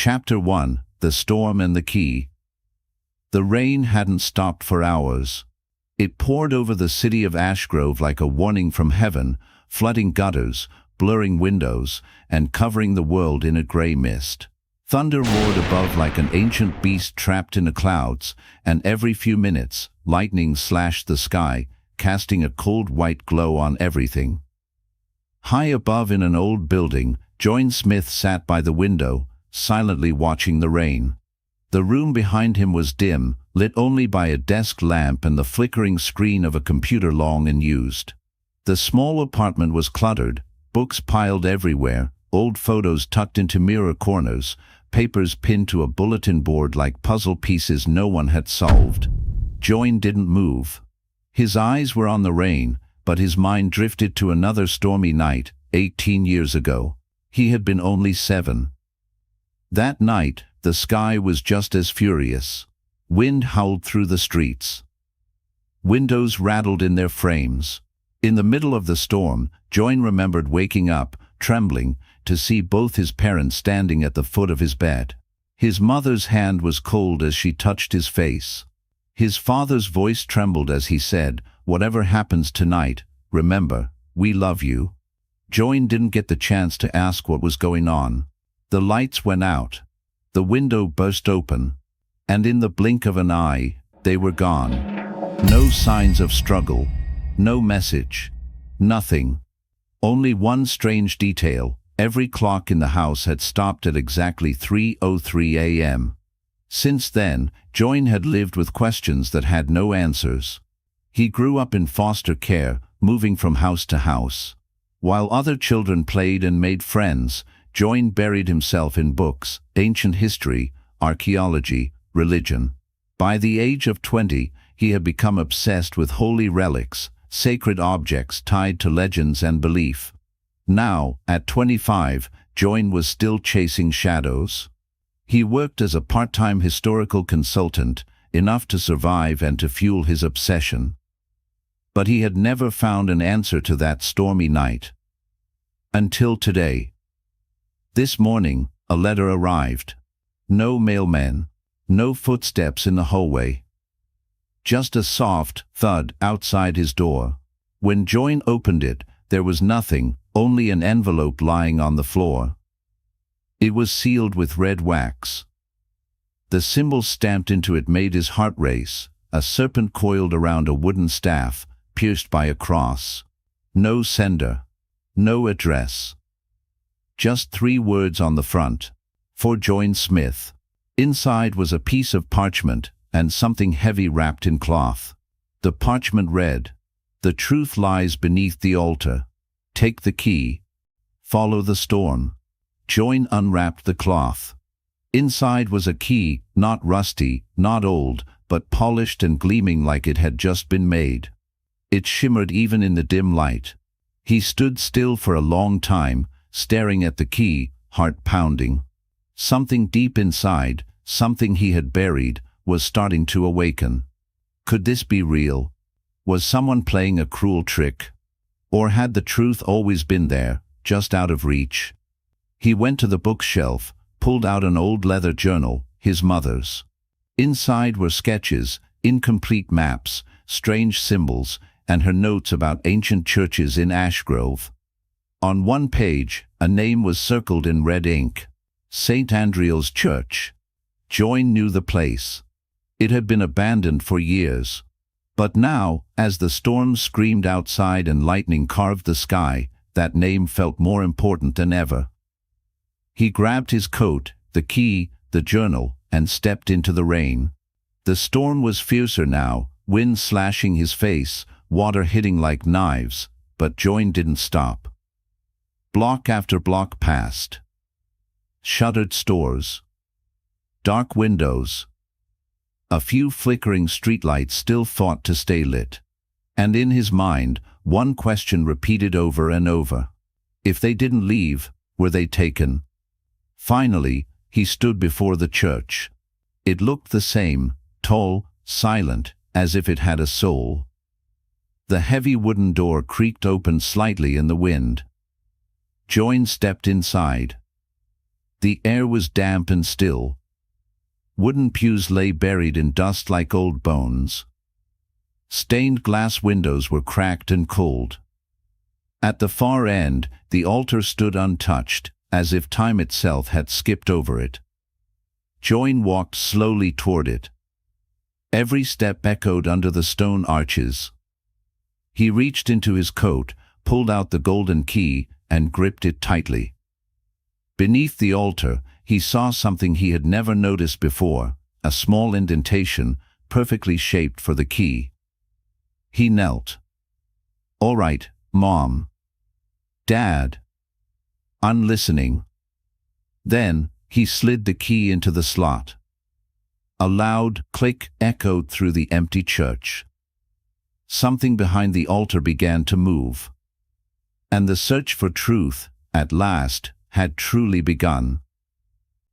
Chapter 1: The Storm and the Key. The rain hadn't stopped for hours. It poured over the city of Ashgrove like a warning from heaven, flooding gutters, blurring windows, and covering the world in a grey mist. Thunder roared above like an ancient beast trapped in the clouds, and every few minutes, lightning slashed the sky, casting a cold white glow on everything. High above in an old building, John Smith sat by the window, silently watching the rain. The room behind him was dim, lit only by a desk lamp and the flickering screen of a computer long unused. The small apartment was cluttered, books piled everywhere, old photos tucked into mirror corners, papers pinned to a bulletin board like puzzle pieces no one had solved. John didn't move. His eyes were on the rain, but his mind drifted to another stormy night, 18 years ago. He had been only 7. That night, the sky was just as furious. Wind howled through the streets. Windows rattled in their frames. In the middle of the storm, John remembered waking up, trembling, to see both his parents standing at the foot of his bed. His mother's hand was cold as she touched his face. His father's voice trembled as he said, "Whatever happens tonight, remember, we love you." John didn't get the chance to ask what was going on. The lights went out. The window burst open. And in the blink of an eye, they were gone. No signs of struggle. No message. Nothing. Only one strange detail. Every clock in the house had stopped at exactly 3:03 a.m. Since then, John had lived with questions that had no answers. He grew up in foster care, moving from house to house. While other children played and made friends, John buried himself in books, ancient history, archaeology, religion. By the age of 20, he had become obsessed with holy relics, sacred objects tied to legends and belief. Now, at 25, John was still chasing shadows. He worked as a part-time historical consultant, enough to survive and to fuel his obsession. But he had never found an answer to that stormy night. Until today. This morning, a letter arrived. No mailman. No footsteps in the hallway. Just a soft thud outside his door. When John opened it, there was nothing, only an envelope lying on the floor. It was sealed with red wax. The symbols stamped into it made his heart race, a serpent coiled around a wooden staff, pierced by a cross. No sender. No address. Just 3 words on the front. For John Smith. Inside was a piece of parchment and something heavy wrapped in cloth. The parchment read, "The truth lies beneath the altar. Take the key. Follow the storm." John unwrapped the cloth. Inside was a key, not rusty, not old, but polished and gleaming like it had just been made. It shimmered even in the dim light. He stood still for a long time, staring at the key, heart pounding. Something deep inside, something he had buried, was starting to awaken. Could this be real? Was someone playing a cruel trick? Or had the truth always been there, just out of reach? He went to the bookshelf, pulled out an old leather journal, his mother's. Inside were sketches, incomplete maps, strange symbols, and her notes about ancient churches in Ashgrove. On one page, a name was circled in red ink. St. Andrew's Church. John knew the place. It had been abandoned for years. But now, as the storm screamed outside and lightning carved the sky, that name felt more important than ever. He grabbed his coat, the key, the journal, and stepped into the rain. The storm was fiercer now, wind slashing his face, water hitting like knives, but John didn't stop. Block after block passed. Shuttered stores. Dark windows. A few flickering streetlights still fought to stay lit. And in his mind, one question repeated over and over. If they didn't leave, were they taken? Finally, he stood before the church. It looked the same, tall, silent, as if it had a soul. The heavy wooden door creaked open slightly in the wind. John stepped inside. The air was damp and still. Wooden pews lay buried in dust like old bones. Stained glass windows were cracked and cold. At the far end, the altar stood untouched, as if time itself had skipped over it. Join walked slowly toward it. Every step echoed under the stone arches. He reached into his coat, pulled out the golden key, and gripped it tightly. Beneath the altar, he saw something he had never noticed before, a small indentation, perfectly shaped for the key. He knelt. "All right, Mom." "Dad." Unlistening. Then, he slid the key into the slot. A loud click echoed through the empty church. Something behind the altar began to move. And the search for truth, at last, had truly begun.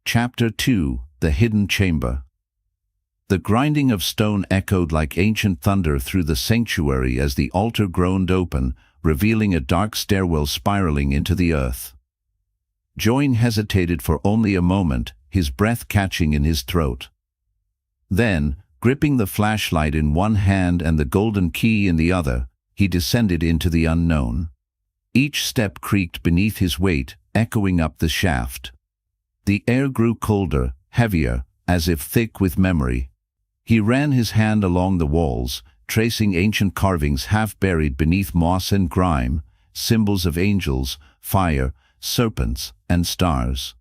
Chapter 2: The Hidden Chamber. The grinding of stone echoed like ancient thunder through the sanctuary as the altar groaned open, revealing a dark stairwell spiraling into the earth. Join hesitated for only a moment, his breath catching in his throat. Then, gripping the flashlight in one hand and the golden key in the other, he descended into the unknown. Each step creaked beneath his weight, echoing up the shaft. The air grew colder, heavier, as if thick with memory. He ran his hand along the walls, tracing ancient carvings half buried beneath moss and grime, symbols of angels, fire, serpents, and stars.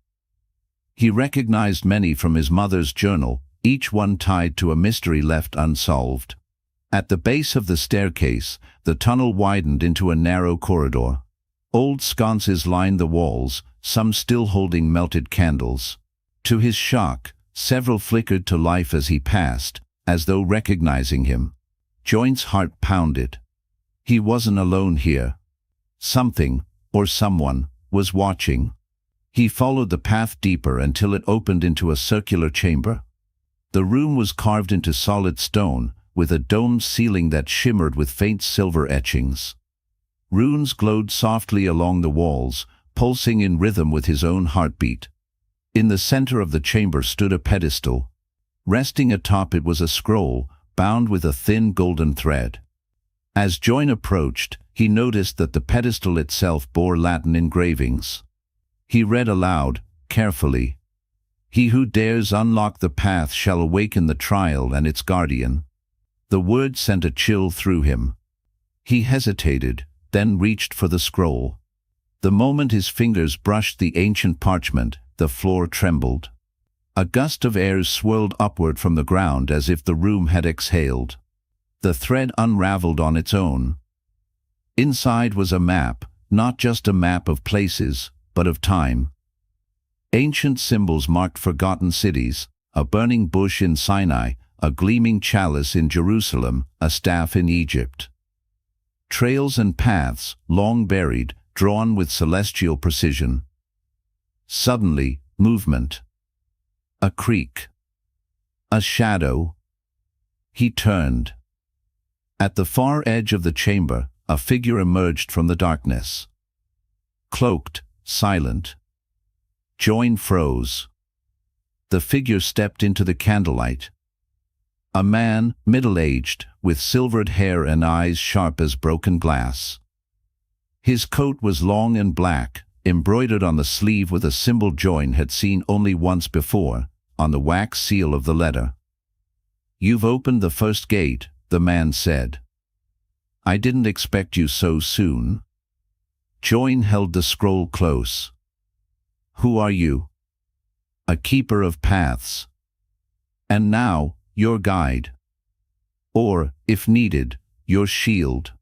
He recognized many from his mother's journal, each one tied to a mystery left unsolved. At the base of the staircase, the tunnel widened into a narrow corridor. Old sconces lined the walls, some still holding melted candles. To his shock, several flickered to life as he passed, as though recognizing him. Join's heart pounded. He wasn't alone here. Something, or someone, was watching. He followed the path deeper until it opened into a circular chamber. The room was carved into solid stone, with a domed ceiling that shimmered with faint silver etchings. Runes glowed softly along the walls, pulsing in rhythm with his own heartbeat. In the center of the chamber stood a pedestal. Resting atop it was a scroll, bound with a thin golden thread. As Join approached, he noticed that the pedestal itself bore Latin engravings. He read aloud, carefully, "He who dares unlock the path shall awaken the trial and its guardian." The word sent a chill through him. He hesitated, then reached for the scroll. The moment his fingers brushed the ancient parchment, the floor trembled. A gust of air swirled upward from the ground as if the room had exhaled. The thread unraveled on its own. Inside was a map, not just a map of places, but of time. Ancient symbols marked forgotten cities, a burning bush in Sinai, a gleaming chalice in Jerusalem, a staff in Egypt. Trails and paths, long buried, drawn with celestial precision. Suddenly, movement. A creak. A shadow. He turned. At the far edge of the chamber, a figure emerged from the darkness. Cloaked, silent. Join froze. The figure stepped into the candlelight. A man, middle-aged, with silvered hair and eyes sharp as broken glass. His coat was long and black, embroidered on the sleeve with a symbol Join had seen only once before, on the wax seal of the letter. "You've opened the first gate," the man said. "I didn't expect you so soon." Join held the scroll close. "Who are you?" "A keeper of paths. And now, your guide. Or, if needed, your shield."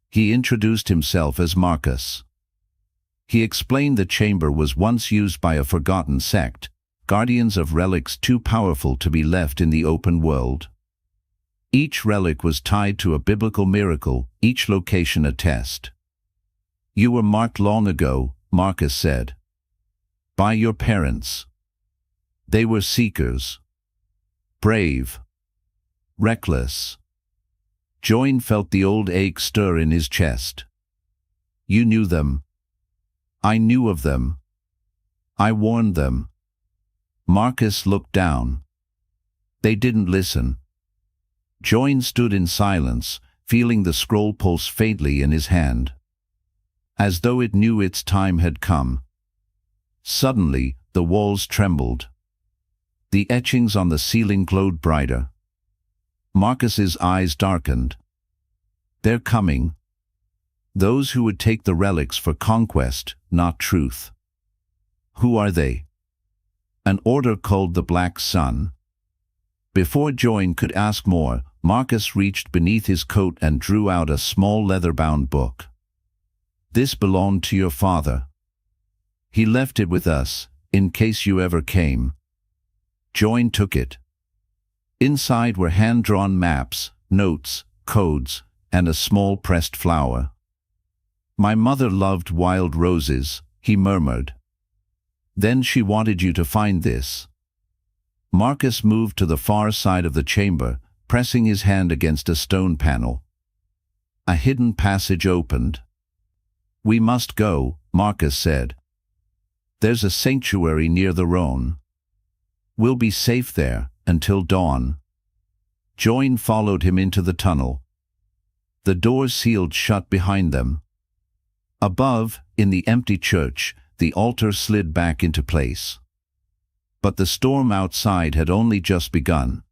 He introduced himself as Marcus. He explained the chamber was once used by a forgotten sect, guardians of relics too powerful to be left in the open world. Each relic was tied to a biblical miracle, each location a test. "You were marked long ago," Marcus said. "By your parents. They were seekers. Brave. Reckless." Join felt the old ache stir in his chest. "You knew them." "I knew of them. I warned them. Marcus looked down. They didn't listen. Join stood in silence, feeling the scroll pulse faintly in his hand, as though it knew its time had come. Suddenly, the walls trembled. The etchings on the ceiling glowed brighter. Marcus's eyes darkened. They're coming. Those who would take the relics for conquest, not truth. Who are they? An order called the Black Sun. Before Join could ask more, Marcus reached beneath his coat and drew out a small leather-bound book. This belonged to your father. He left it with us, in case you ever came. Join took it. Inside were hand-drawn maps, notes, codes, and a small pressed flower. My mother loved wild roses, he murmured. Then she wanted you to find this. Marcus moved to the far side of the chamber, pressing his hand against a stone panel. A hidden passage opened. We must go, Marcus said. There's a sanctuary near the Rhone. We'll be safe there until dawn. Join followed him into the tunnel. The doors sealed shut behind them. Above, in the empty church, the altar slid back into place. But the storm outside had only just begun.